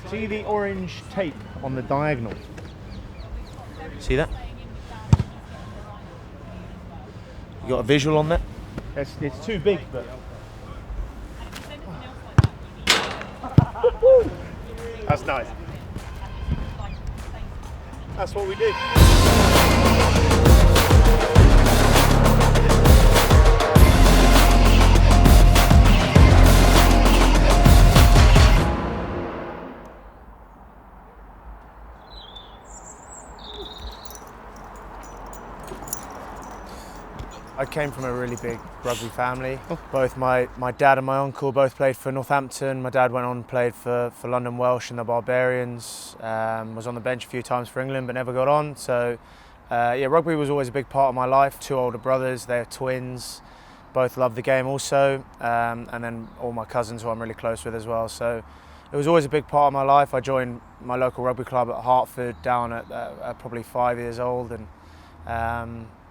See the orange tape on the diagonal? See that? You got a visual on that? It's too big, but... That's nice. That's what we do. I came from a really big rugby family. Both my dad and my uncle both played for Northampton. My dad went on and played for London Welsh and the Barbarians. Was on the bench a few times for England but never got on. So yeah, rugby was always a big part of my life. Two older brothers, they're twins. Both loved the game also. And then all my cousins who I'm really close with as well. So it was always a big part of my life. I joined my local rugby club at Hertford down at probably 5 years old, and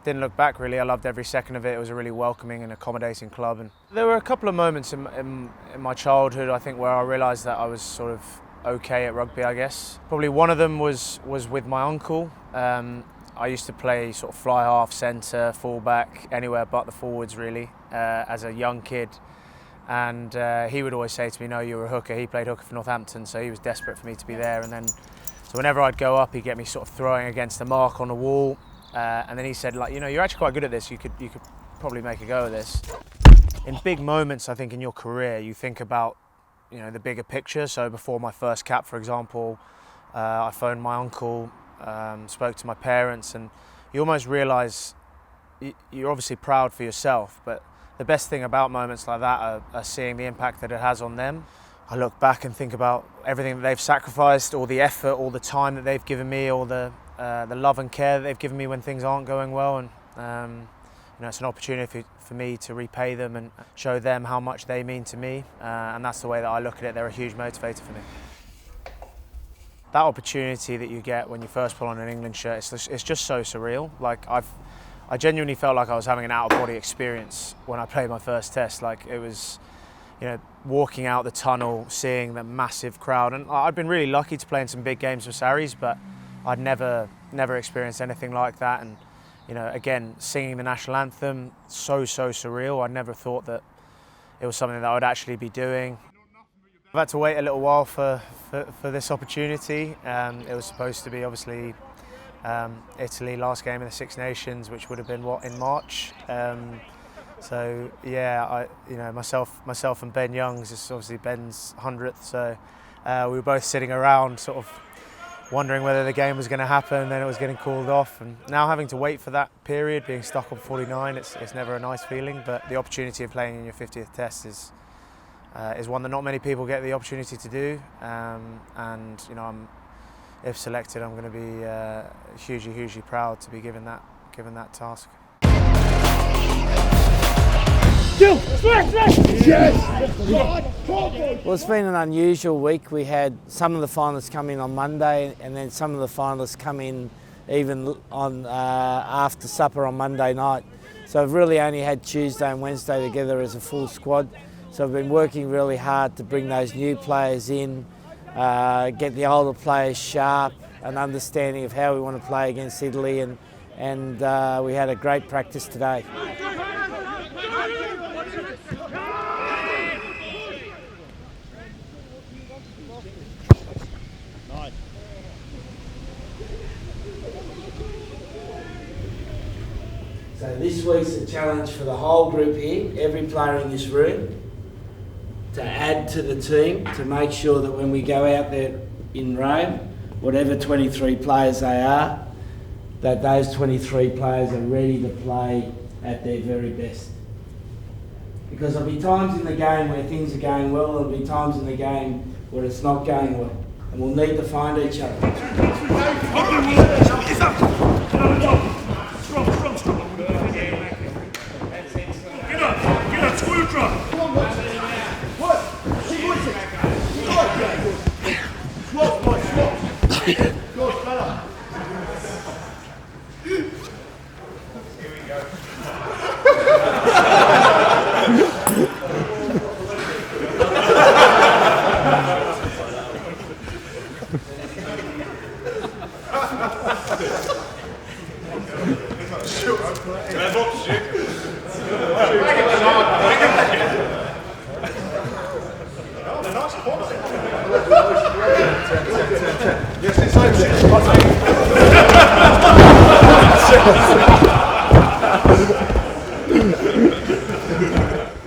didn't look back really. I loved every second of it. It was a really welcoming and accommodating club. And there were a couple of moments in my childhood, I think, where I realised that I was sort of okay at rugby, I guess. Probably one of them was with my uncle. I used to play sort of fly half, centre, fullback, anywhere but the forwards really, as a young kid. And he would always say to me, no, you're a hooker. He played hooker for Northampton, so he was desperate for me to be there. And then, so whenever I'd go up, he'd get me sort of throwing against the mark on the wall. And then he said, like, you know, you're actually quite good at this. You could probably make a go of this. In big moments, I think, in your career, you think about, you know, the bigger picture. So before my first cap, for example, I phoned my uncle, spoke to my parents, and you almost realise you're obviously proud for yourself, but the best thing about moments like that are seeing the impact that it has on them. I look back and think about everything that they've sacrificed, all the effort, all the time that they've given me, all the love and care that they've given me when things aren't going well, and you know, it's an opportunity for me to repay them and show them how much they mean to me, and that's the way that I look at it. They're a huge motivator for me. That opportunity that you get when you first put on an England shirt, it's just so surreal. Like I genuinely felt like I was having an out-of-body experience when I played my first test. Like it was, you know, walking out the tunnel, seeing the massive crowd, and I'd been really lucky to play in some big games for Sarries, but I'd never experienced anything like that. And you know, again, singing the national anthem, so surreal. I never thought that it was something that I would actually be doing. I've had to wait a little while for this opportunity. It was supposed to be obviously Italy last game in the Six Nations, which would have been in March. So yeah, you know, myself and Ben Youngs, it's obviously Ben's 100th. So we were both sitting around, sort of wondering whether the game was going to happen, and then it was getting called off. And now having to wait for that period, being stuck on 49, it's never a nice feeling. But the opportunity of playing in your 50th Test is one that not many people get the opportunity to do. And you know, if selected, I'm going to be hugely proud to be given that task. Well, it's been an unusual week. We had some of the finalists come in on Monday, and then some of the finalists come in even on after supper on Monday night. So I've really only had Tuesday and Wednesday together as a full squad. So I've been working really hard to bring those new players in, get the older players sharp, an understanding of how we want to play against Italy, and we had a great practice today. So this week's a challenge for the whole group here, every player in this room, to add to the team, to make sure that when we go out there in Rome, whatever 23 players they are, that those 23 players are ready to play at their very best. Because there'll be times in the game where things are going well, there'll be times in the game where it's not going well, and we'll need to find each other.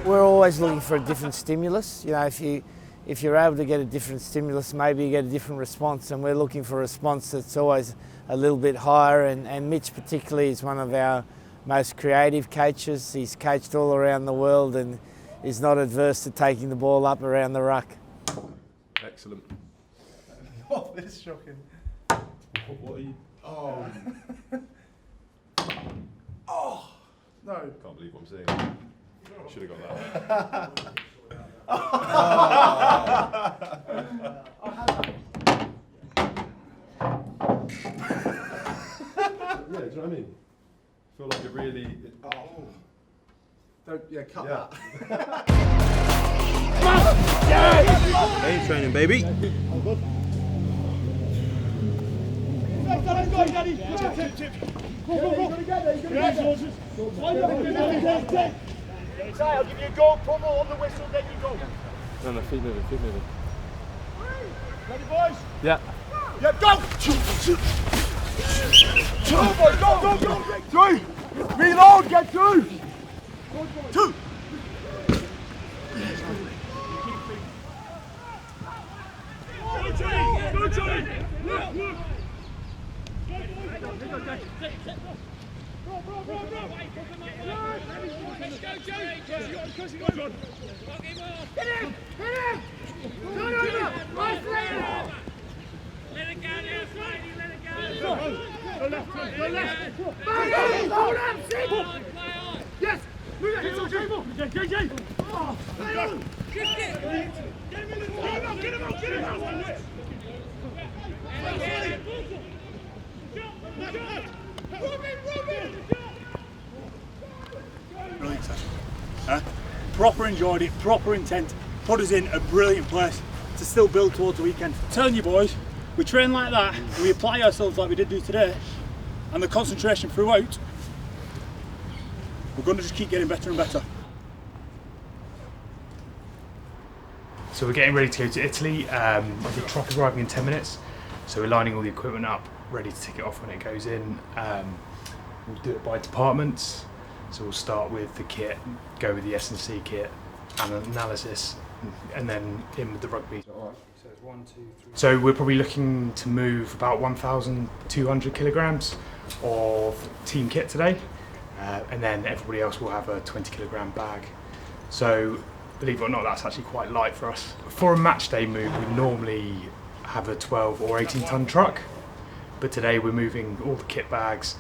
We're always looking for a different stimulus. You know, if you're able to get a different stimulus, maybe you get a different response, and we're looking for a response that's always a little bit higher, and Mitch particularly is one of our most creative coaches. He's coached all around the world and is not adverse to taking the ball up around the ruck. Excellent. Oh, this is shocking. What are you? Oh. Oh. No. Can't believe what I'm seeing. Should have got that. Yeah, do you know what I mean? I feel like it really. Don't, yeah, cut Yeah. that. Hey, training, baby. I'll give you a go, pummel on the whistle, then you go. No, keep moving, keep moving. Ready, boys? Yeah. Yeah, go! Go, boys, go! 3! Reload, get through! 2! Go, Johnny! Look! Let's go, Johnny! Go on! Hit him! Turn over! Right leg! Let it go now, Slidey, let it go! Go left! Hold up, sit! Yes! Move that, hit on table! Get! Oh, play on! Get him out! Robin! Brilliant session. Proper enjoyed it, proper intent, put us in a brilliant place to still build towards the weekend. I'm telling you boys, we train like that, we apply ourselves like we did do today, and the concentration throughout, we're going to just keep getting better and better. So we're getting ready to go to Italy. The truck is arriving in 10 minutes, so we're lining all the equipment up, ready to tick it off when it goes in. We'll do it by departments. So we'll start with the kit, go with the S&C kit, and an analysis, and then in with the rugby. So we're probably looking to move about 1,200 kilograms of team kit today, and then everybody else will have a 20 kilogram bag. So believe it or not, that's actually quite light for us. For a match day move, we normally have a 12 or 18 ton truck, but today we're moving all the kit bags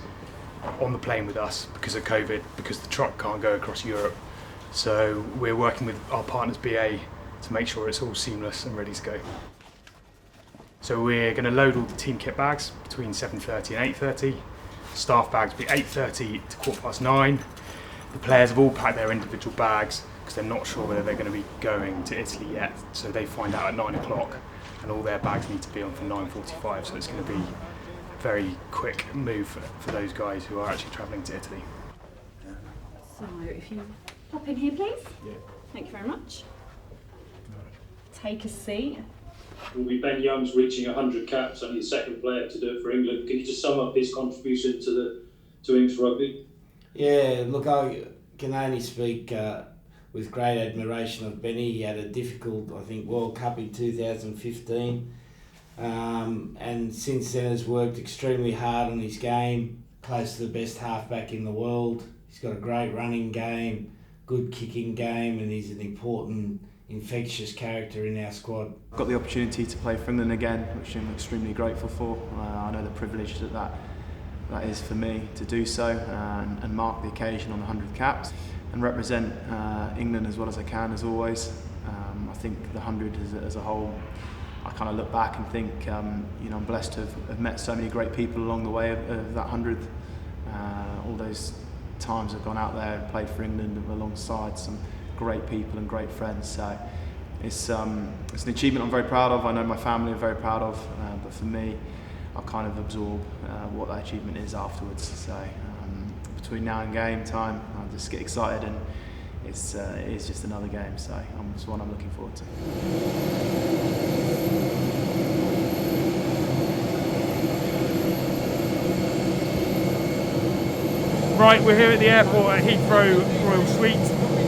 on the plane with us because of COVID, because the truck can't go across Europe. So we're working with our partners BA to make sure it's all seamless and ready to go. So we're going to load all the team kit bags between 7:30 and 8:30. Staff bags will be 8:30 to 9:15. The players have all packed their individual bags because they're not sure whether they're going to be going to Italy yet. So they find out at 9 o'clock and all their bags need to be on for 9:45. So it's going to be very quick move for those guys who are actually travelling to Italy. So if you pop in here, please. Yeah. Thank you very much. Take a seat. Will be Ben Young's reaching 100 caps, only the second player to do it for England. Can you just sum up his contribution to England's rugby? Yeah, look, I can only speak with great admiration of Benny. He had a difficult, I think, World Cup in 2015. And since then has worked extremely hard on his game, close to the best halfback in the world. He's got a great running game, good kicking game, and he's an important, infectious character in our squad. I've got the opportunity to play for England again, which I'm extremely grateful for. I know the privilege that is for me to do so and mark the occasion on the 100 caps and represent England as well as I can, as always. I think the 100 as a whole, I kind of look back and think, I'm blessed to have met so many great people along the way of that 100th. All those times I've gone out there and played for England alongside some great people and great friends. So it's an achievement I'm very proud of. I know my family are very proud of, but for me, I'll kind of absorb what that achievement is afterwards. So between now and game time, I'll just get excited, and it is just another game. So it's one I'm looking forward to. Right, we're here at the airport at Heathrow Royal Suite.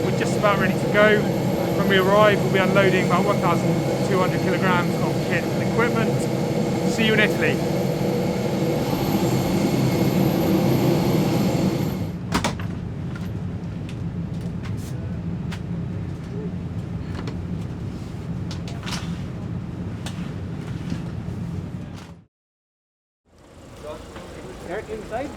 We're just about ready to go. When we arrive, we'll be unloading about 1,200 kilograms of kit and equipment. See you in Italy. Eric, inside.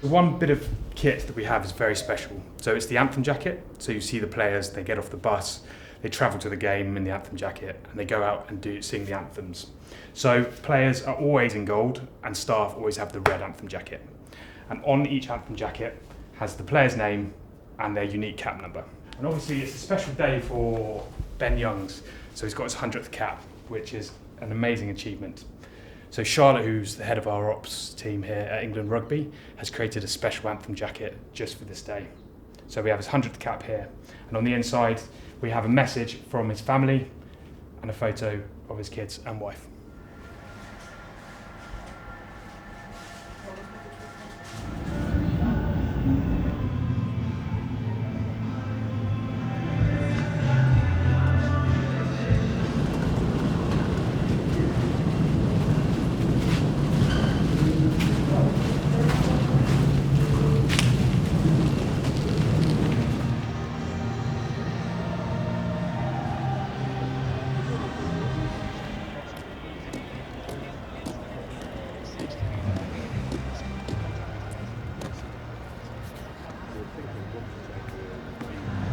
One bit of kit that we have is very special. So it's the anthem jacket. So you see the players, they get off the bus, they travel to the game in the anthem jacket, and they go out and sing the anthems. So players are always in gold, and staff always have the red anthem jacket. And on each anthem jacket has the player's name and their unique cap number. And obviously it's a special day for Ben Youngs. So he's got his 100th cap, which is an amazing achievement. So Charlotte, who's the head of our ops team here at England Rugby, has created a special anthem jacket just for this day. So we have his 100th cap here, and on the inside we have a message from his family and a photo of his kids and wife.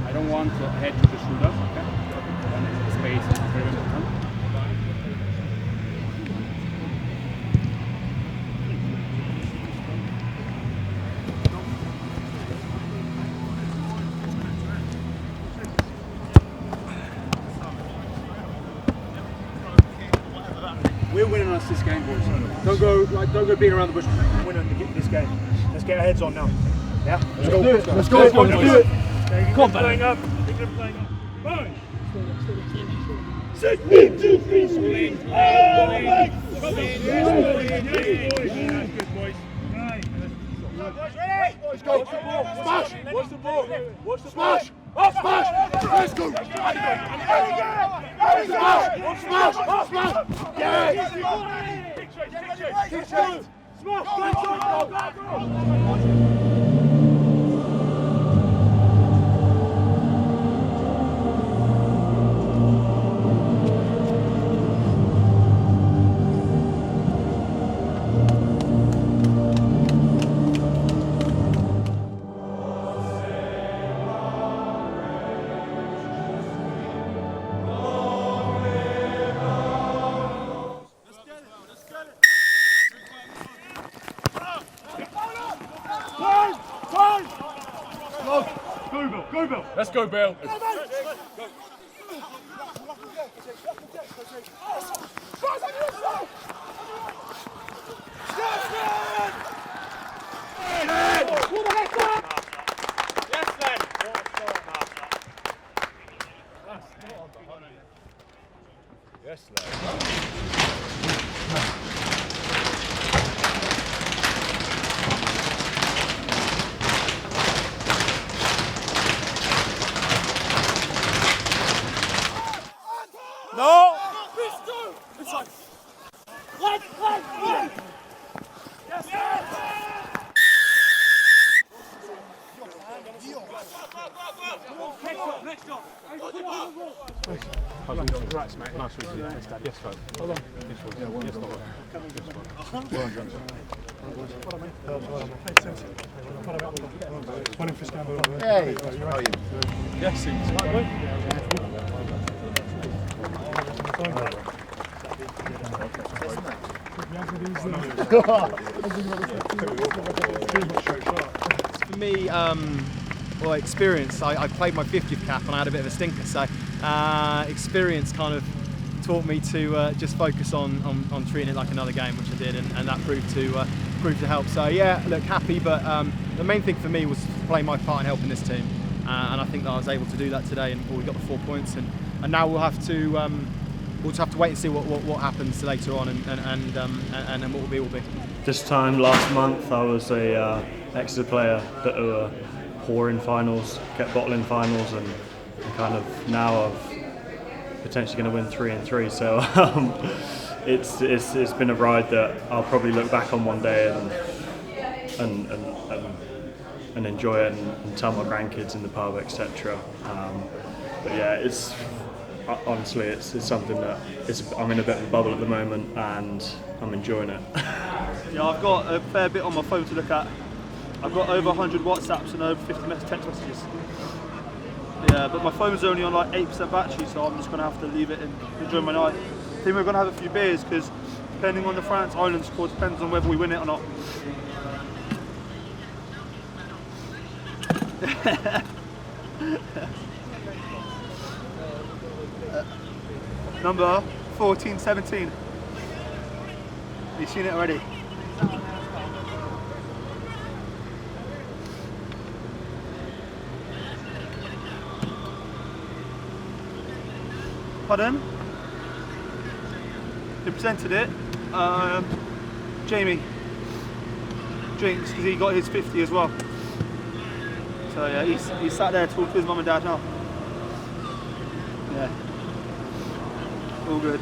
I don't want to head to the shoulder, okay? And the space is very important. We're winning us this game, boys. Don't go beating around the bush. We're winning this game. Let's get our heads on now. Yeah? Let's go. Let's go. Let's do it. Come on, playing up. England playing up. 5, 6, 1, 2, 3, split. Good boys. Let's go. Smash. Watch the ball. Watch the ball. Smash. Oh, smash. Let's go. Smash. Smash. Smash. Yes. Smash. Go, Bill. Let's go, Bill. Yes, No! Inside! Leg! Yes! Next up! Congrats, mate. Nice to meet you. Yes, folks. Hold on. Yes, folks. Yeah, well Yes, done. folks. Well done, Johnson. Hey, how are you? Yes, For me, well, experience. I played my 50th cap and I had a bit of a stinker, so experience kind of taught me to just focus on treating it like another game, which I did, and that proved to help. So yeah, look, happy, but the main thing for me was to play my part in helping this team, and I think that I was able to do that today, and we got the 4 points, and now we'll have to we'll just have to wait and see what happens later on, and what will be. This time last month, I was a Exeter player that were poor in finals, kept bottling finals, and kind of now I've potentially going to win 3 and 3. So it's been a ride that I'll probably look back on one day and enjoy it and tell my grandkids in the pub, etc. But yeah, it's honestly it's something that I'm in a bit of a bubble at the moment and I'm enjoying it. Yeah, I've got a fair bit on my phone to look at. I've got over 100 WhatsApps and over 50 text messages. Yeah, but my phone's only on like 8% battery, so I'm just going to have to leave it and enjoy my night. I think we're going to have a few beers because depending on the France Island score, depends on whether we win it or not. Number 14-17. You've seen it already. Pardon? He presented it. Jamie drinks because he got his 50 as well. So yeah, he's sat there talking to his mum and dad now. Yeah. All good.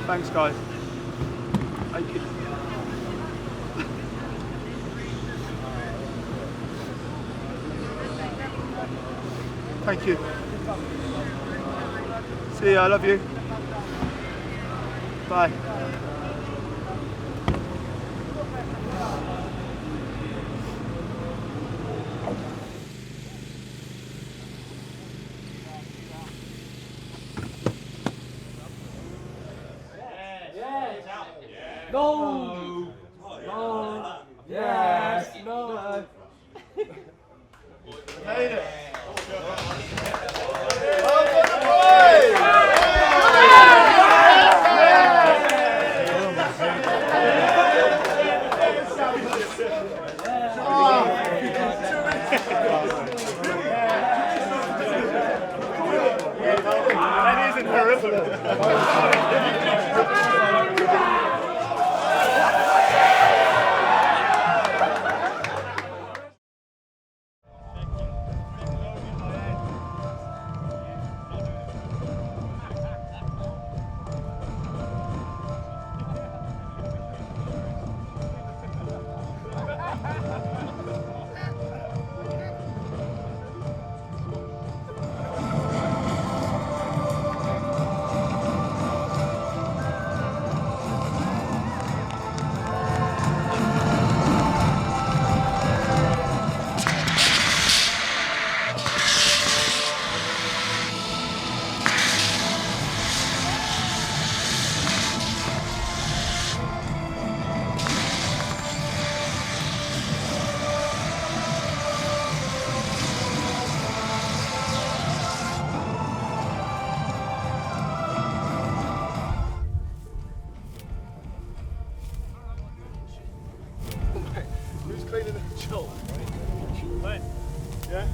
Thanks, guys. Thank you. Thank you. See ya, I love you. Bye. No! No! Yes! No! Made it! That isn't horrific. Who's cleaning the job? Yeah?